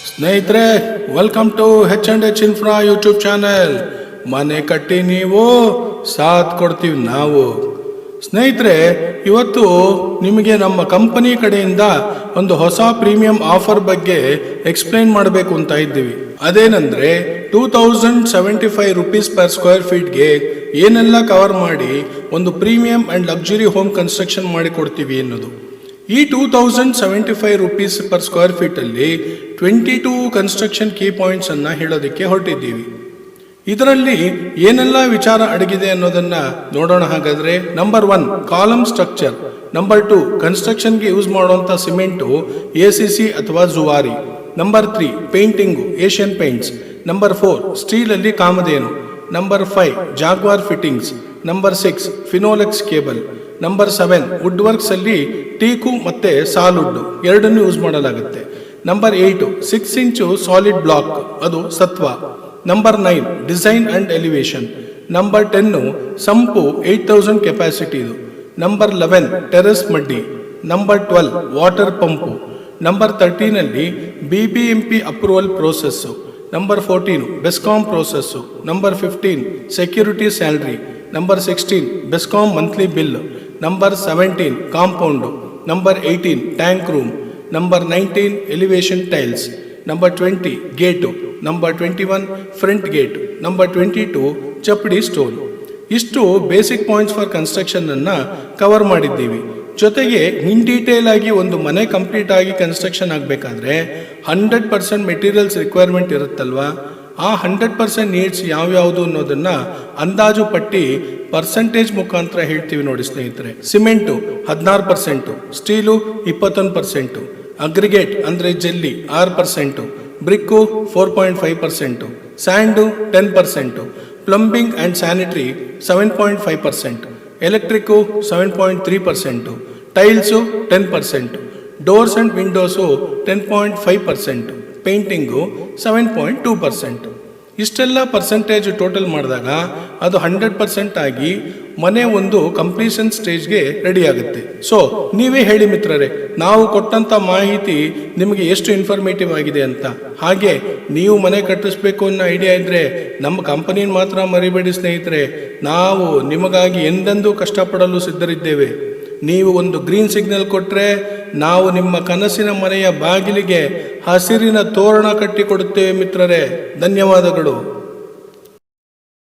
ಸ್ನೇಹಿತರೆ, welcome to H&H infra YouTube channel. ಮನೆ ಕಟ್ಟಿ ನೀವು, ಸಾಥ್ ಕೊಡ್ತೀವಿ ನಾವು. ಸ್ನೇಹಿತರೆ, ಇವತ್ತು ನಿಮಗೆ ನಮ್ಮ ಕಂಪನಿ ಕಡೆಯಿಂದ ಒಂದು ಹೊಸ ಪ್ರೀಮಿಯಂ ಆಫರ್ ಬಗ್ಗೆ ಎಕ್ಸ್ಪ್ಲೈನ್ ಮಾಡಬೇಕು ಅಂತ ಇದ್ದೀವಿ. ಅದೇನಂದ್ರೆ 2075 ರುಪೀಸ್ ಪರ್ ಸ್ಕ್ವೇರ್ ಫೀಟ್ಗೆ ಏನೆಲ್ಲ ಕವರ್ ಮಾಡಿ ಒಂದು premium and luxury home construction ಮಾಡಿ ಕೊಡ್ತೀವಿ ಅನ್ನೋದು. ಈ 2075 ರುಪೀಸ್ ಪರ್ ಸ್ಕ್ವೇರ್ ಫೀಟ್ ಅಲ್ಲಿ 22 ಕನ್ಸ್ಟ್ರಕ್ಷನ್ ಕೀ ಪಾಯಿಂಟ್ಸ್ ಅನ್ನ ಹೇಳೋದಕ್ಕೆ ಹೊರಟಿದ್ದೀವಿ. ಇದರಲ್ಲಿ ಏನೆಲ್ಲ ವಿಚಾರ ಅಡಗಿದೆ ಅನ್ನೋದನ್ನ ನೋಡೋಣ. ಹಾಗಾದ್ರೆ ನಂಬರ್ 1 ಕಾಲಮ್ ಸ್ಟ್ರಕ್ಚರ್, ನಂಬರ್ 2 ಕನ್ಸ್ಟ್ರಕ್ಷನ್ಗೆ ಯೂಸ್ ಮಾಡುವಂತ ಸಿಮೆಂಟು ACC ಅಥವಾ Zuari, number 3 painting Asian Paints, number 4 steel ಅಲ್ಲಿ Kamdhenu, number 5 Jaguar fittings, number 6 Finolex cable, number 7 wood works ಅಲ್ಲಿ ಟೀಕು ಮತ್ತೆ ಸಾಲ್ವುಡ್ ಎರಡನ್ನು ಯೂಸ್ ಮಾಡಲಾಗುತ್ತೆ, ನಂಬರ್ 8 6 ಇಂಚು ಸಾಲಿಡ್ ಬ್ಲಾಕ್ ಅದು ಸತ್ವ, number 9 design and elevation, number 10 sump 8000 capacity ಇದು, ನಂಬರ್ 11 ಟೆರೆಸ್ ಮಡ್ಡಿ, ನಂಬರ್ 12 ವಾಟರ್ ಪಂಪು, ನಂಬರ್ 13 ಅಲ್ಲಿ BBMP approval process, number 14 BESCOM process, number 15 security salary, number 16 BESCOM monthly bill, number 17 compound, number 18 tank room, number 19 elevation tiles, number 20 gate, number 21 front gate, number 22 ಚಪ್ಪಡಿ stone. ಇಷ್ಟು basic points for construction ಅನ್ನ cover ಮಾಡಿದ್ದೀವಿ. ಜೊತೆಗೆ in detail ಆಗಿ ಒಂದು ಮನೆ complete ಆಗಿ construction ಆಗಬೇಕಾದ್ರೆ 100% ಮೆಟೀರಿಯಲ್ಸ್ ರಿಕ್ವೈರ್ಮೆಂಟ್ ಇರುತ್ತಲ್ವಾ, ಆ 100% ನೀಡ್ಸ್ ಯಾವ್ಯಾವುದು ಅನ್ನೋದನ್ನ ಅಂದಾಜು ಪಟ್ಟಿ ಪರ್ಸೆಂಟೇಜ್ ಮುಖಾಂತರ ಹೇಳ್ತೀವಿ ನೋಡಿ ಸ್ನೇಹಿತರೆ. ಸಿಮೆಂಟು 16%, ಸ್ಟೀಲು 21%, ಅಗ್ರಿಗೇಟ್ ಅಂದ್ರೆ ಜಲ್ಲಿ 6%, ಬ್ರಿಕ್ಕು 4.5%, sand 10%, plumbing and sanitary 7.5%, electric 7.3%, tiles 10%, doors and windows 10.5%, painting 7.2%. ಇಷ್ಟೆಲ್ಲ ಪರ್ಸೆಂಟೇಜ್ ಟೋಟಲ್ ಮಾಡಿದಾಗ ಅದು 100% ಆಗಿ ಮನೆ ಒಂದು ಕಂಪ್ಲೀಷನ್ ಸ್ಟೇಜ್ಗೆ ರೆಡಿ ಆಗುತ್ತೆ. ಸೊ ನೀವೇ ಹೇಳಿ ಮಿತ್ರರೇ, ನಾವು ಕೊಟ್ಟಂತ ಮಾಹಿತಿ ನಿಮಗೆ ಎಷ್ಟು ಇನ್ಫಾರ್ಮೇಟಿವ್ ಆಗಿದೆ ಅಂತ. ಹಾಗೆ ನೀವು ಮನೆ ಕಟ್ಟಿಸ್ಬೇಕು ಅನ್ನೋ ಐಡಿಯಾ ಇದ್ರೆ ನಮ್ಮ ಕಂಪನಿನ ಮಾತ್ರ ಮರಿಬೇಡಿ ಸ್ನೇಹಿತರೆ. ನಾವು ನಿಮಗಾಗಿ ಎಂದೆಂದೂ ಕಷ್ಟಪಡಲು ಸಿದ್ಧರಿದ್ದೇವೆ. ನೀವು ಒಂದು ಗ್ರೀನ್ ಸಿಗ್ನಲ್ ಕೊಟ್ರೆ ನಾವು ನಿಮ್ಮ ಕನಸಿನ ಮನೆಯ ಬಾಗಿಲಿಗೆ ಹಸಿರಿನ ತೋರಣ ಕಟ್ಟಿಕೊಡುತ್ತೇವೆ ಮಿತ್ರರೇ. ಧನ್ಯವಾದಗಳು.